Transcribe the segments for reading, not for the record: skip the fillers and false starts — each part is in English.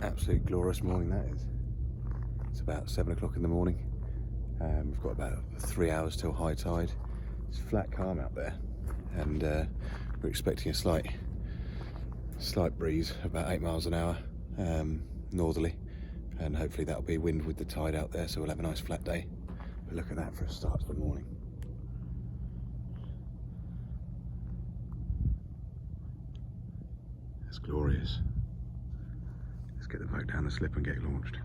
Absolutely glorious morning that is. It's about 7 o'clock in the morning. We've got about 3 hours till high tide. It's flat calm out there, and we're expecting a slight breeze, about 8 miles an hour, northerly, and hopefully that'll be wind with the tide out there, so we'll have a nice flat day. But look at that for a start to the morning. That's glorious. Let's get the boat down the slip and get launched.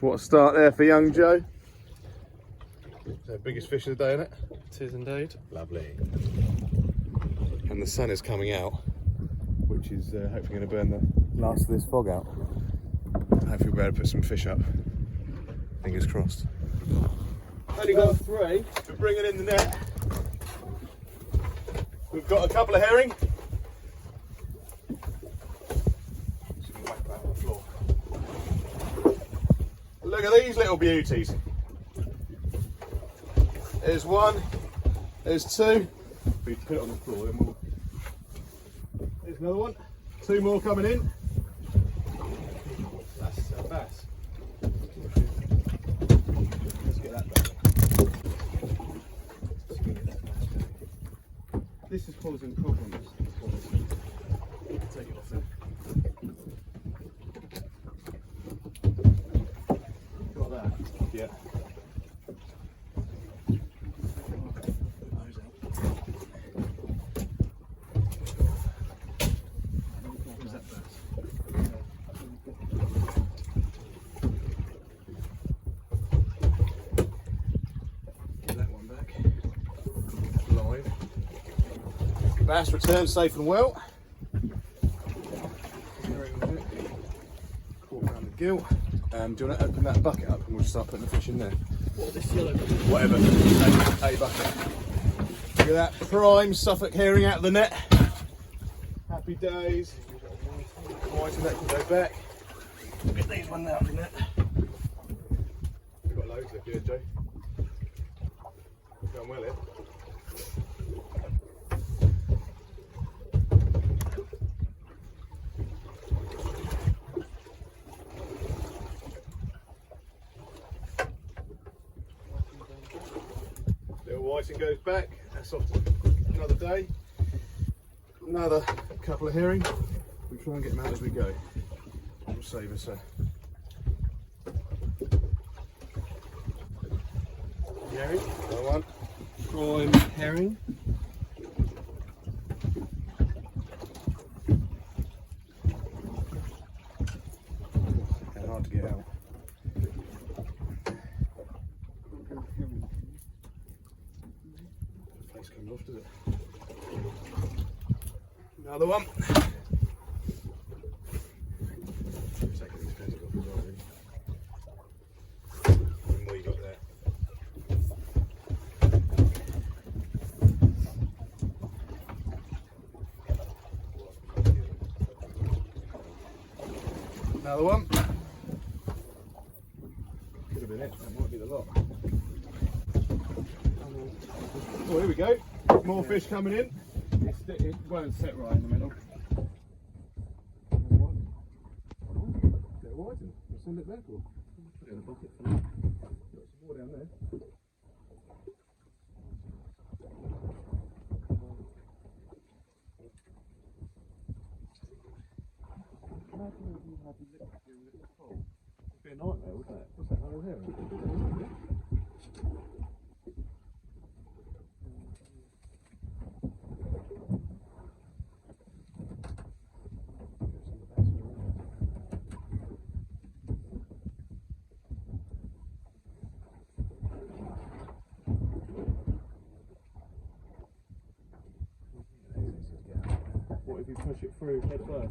What a start there for young Joe. It's our biggest fish of the day, isn't it? It is indeed. Lovely. And the sun is coming out, which is hopefully going to burn the last of this fog out. Hopefully we'll be able to put some fish up. Fingers crossed. Only got 3. We're bringing in the net. We've got a couple of herring. Look at these little beauties. There's 1, there's 2. We put it on the floor, then we'll... There's another one. 2 more coming in. That's a bass. Let's get that back. This is causing problems. Take it off there. Got that? Yeah. Bass returned safe and well. Caught around the gill. Do you want to open that bucket up and we'll start putting the fish in there? What, this yellow? Whatever. A bucket. Look at that prime Suffolk herring out of the net. Happy days. White and that can go back. Look at these ones out of the net. We've got loads left here, Joe. Going well here. Whiting goes back, that's off to another day. Another couple of herring. We try and get them out as we go. That will save us a herring. Another one. Prime herring. They're hard to get out. Comes off, does it? Another one. What you got there? Another one. Could have been it. That might be the lot. Oh, here we go. More fish coming in. It won't set right in the middle. Bit of whiting. We'll send it back or put it in a bucket for now. Got some more down there. It'd be a nightmare, wouldn't it? What's that hole here? What if you push it through head first?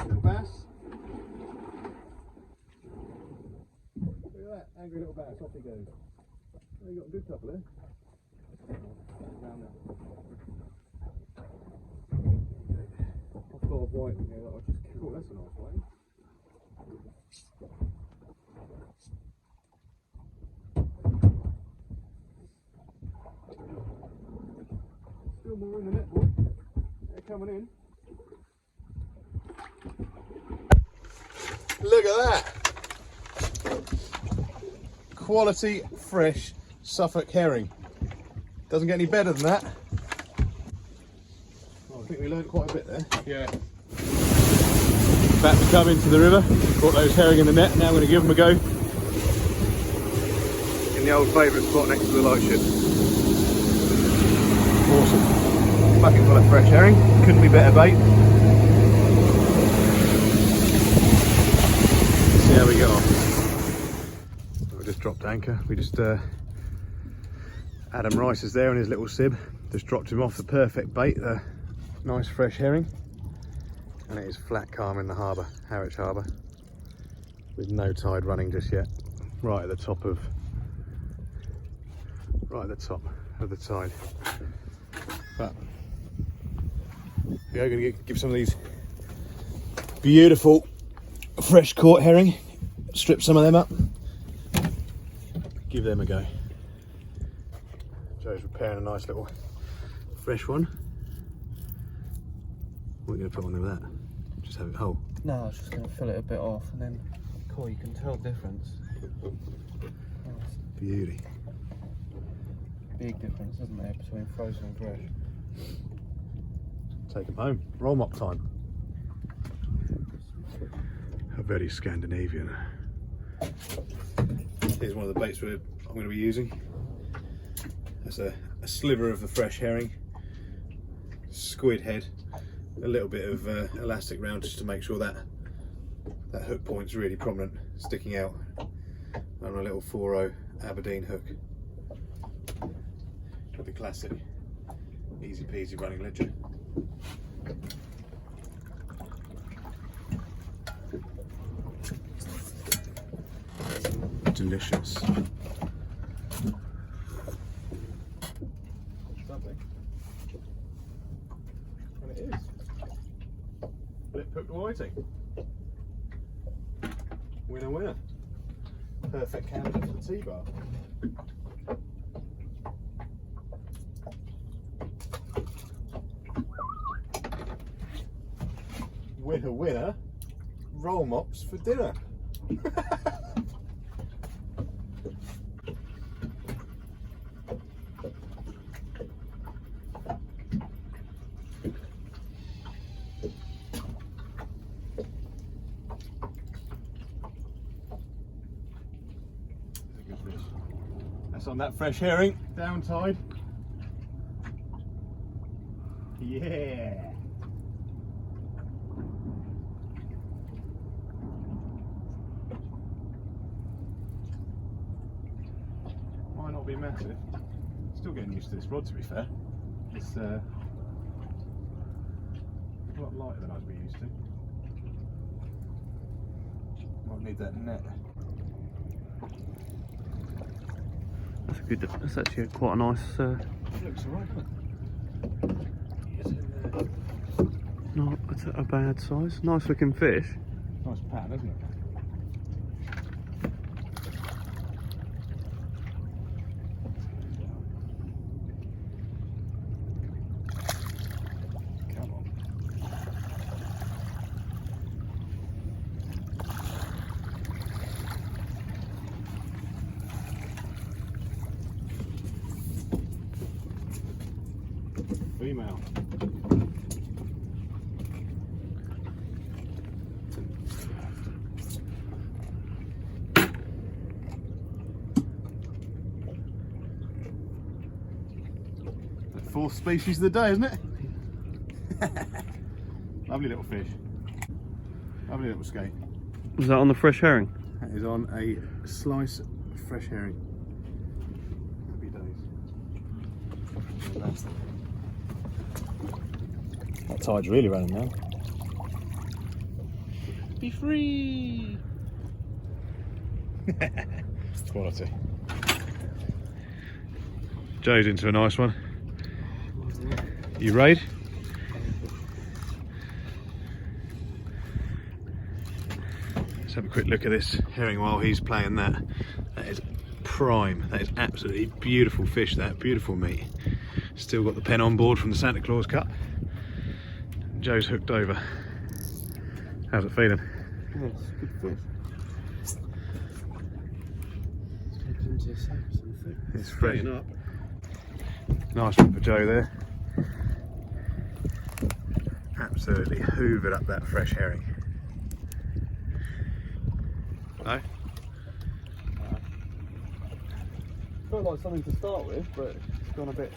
Little bass. Look at that, angry little bass, off he goes. You got a good couple there. I've got a white one here that I'll just kill. That's a nice one. Still more in the net, boy. They're coming in. Look at that! Quality, fresh Suffolk herring. Doesn't get any better than that. Oh, I think we learned quite a bit there. Yeah. Back to come into the river. Caught those herring in the net. Now I'm going to give them a go in the old favourite spot next to the lightship. Awesome. Bucket full of fresh herring. Couldn't be better bait. See how we get on. We just dropped anchor. We just Adam Rice is there in his little sib. Just dropped him off the perfect bait. Nice fresh herring. And it is flat calm in the harbour, Harwich Harbour, with no tide running just yet. Right at the top of the tide. But we are going to give some of these beautiful fresh caught herring, strip some of them up, give them a go. Joe's preparing a nice little fresh one. What are you going to put on there with that? Just have it whole? No, I was just going to fill it a bit off and then, cool, you can tell the difference. Beauty. Big difference, isn't there, between frozen and fresh? Take them home. Roll mop time. How very Scandinavian. Here's one of the baits I'm going to be using. That's a sliver of the fresh herring, squid head, a little bit of elastic round just to make sure that hook point's really prominent, sticking out on a little 4.0 Aberdeen hook. Got the classic easy peasy running ledger. Delicious. Something. And it is. Lip hooked whiting. Winner, winner. Perfect candidate for the T-bar. Winner, winner. Roll mops for dinner. That's on that fresh herring, down tide. Yeah. Might not be massive. Still getting used to this rod, to be fair. It's a lot lighter than I'd be used to. Might need that net. That's good. That's actually quite a nice. Looks alright. Not a bad size. Nice looking fish. Nice pattern, isn't it? Come on. Female. Fourth species of the day, isn't it? Lovely little fish. Lovely little skate. Was that on the fresh herring? That is on a slice of fresh herring. Happy days. That tide's really running now. Be free! Quality. Joe's into a nice one. You raid? Let's have a quick look at this herring while he's playing that. That is prime. That is absolutely beautiful fish, that beautiful meat. Still got the pen on board from the Santa Claus cut. Joe's hooked over. How's it feeling? Yes, good fish. It's fresh. Up. Nice one for Joe there. Absolutely hoovered up that fresh herring. No? Felt like something to start with, but it's gone a bit.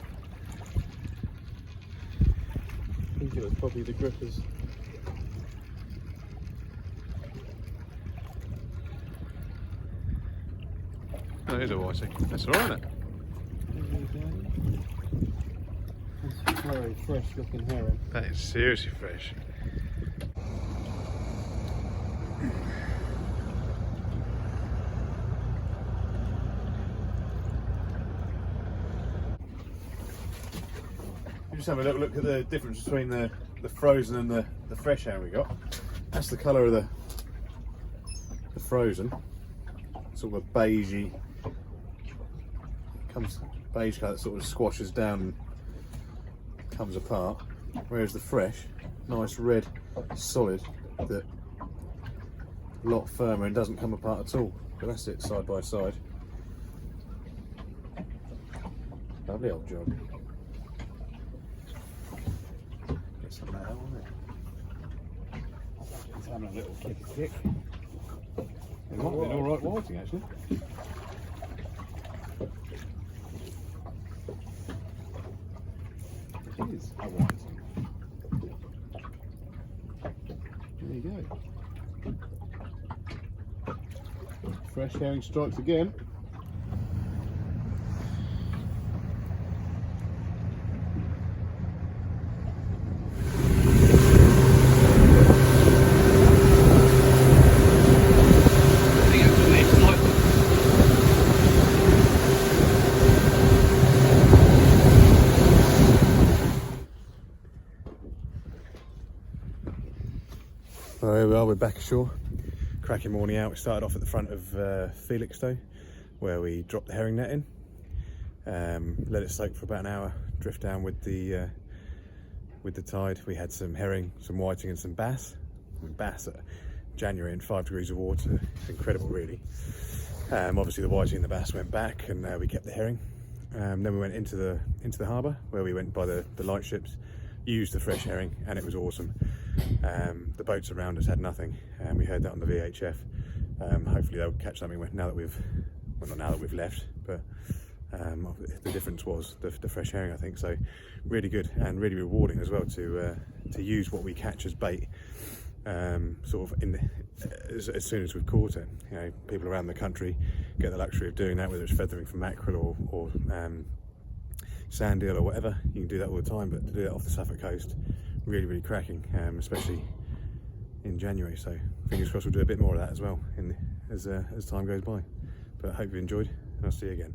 I think it was probably the grippers. No, it is a whiting. That's alright, isn't it? It's a very fresh looking herring. That is seriously fresh. Just have a little look at the difference between the frozen and the fresh herring we got. That's the colour of the frozen. Sort of a beigey, comes beige colour that sort of squashes down and comes apart. Whereas the fresh, nice red, solid, that a lot firmer and doesn't come apart at all. But that's it, side by side. Lovely old job. Get some of that on there. It's having a little kick. It might be an alright whiting actually. It is a whiting. There you go. Fresh herring strikes again. Well, here we are, we're back ashore. Cracking morning out. We started off at the front of Felixstowe, where we dropped the herring net in. Let it soak for about an hour, drift down with the tide. We had some herring, some whiting and some bass. Bass at January and 5 degrees of water. It's incredible really. Obviously the whiting and the bass went back and we kept the herring. Then we went into the harbour where we went by the lightships, used the fresh herring, and it was awesome. The boats around us had nothing, and we heard that on the VHF. Hopefully they'll catch something now that we've, well, not now that we've left, but the difference was the fresh herring, I think. So really good and really rewarding as well to use what we catch as bait, sort of as soon as we've caught it. You know, people around the country get the luxury of doing that, whether it's feathering for mackerel or sand eel or whatever. You can do that all the time, but to do that off the Suffolk coast, really cracking, especially in January. So fingers crossed we'll do a bit more of that as well as time goes by. But I hope you enjoyed, and I'll see you again.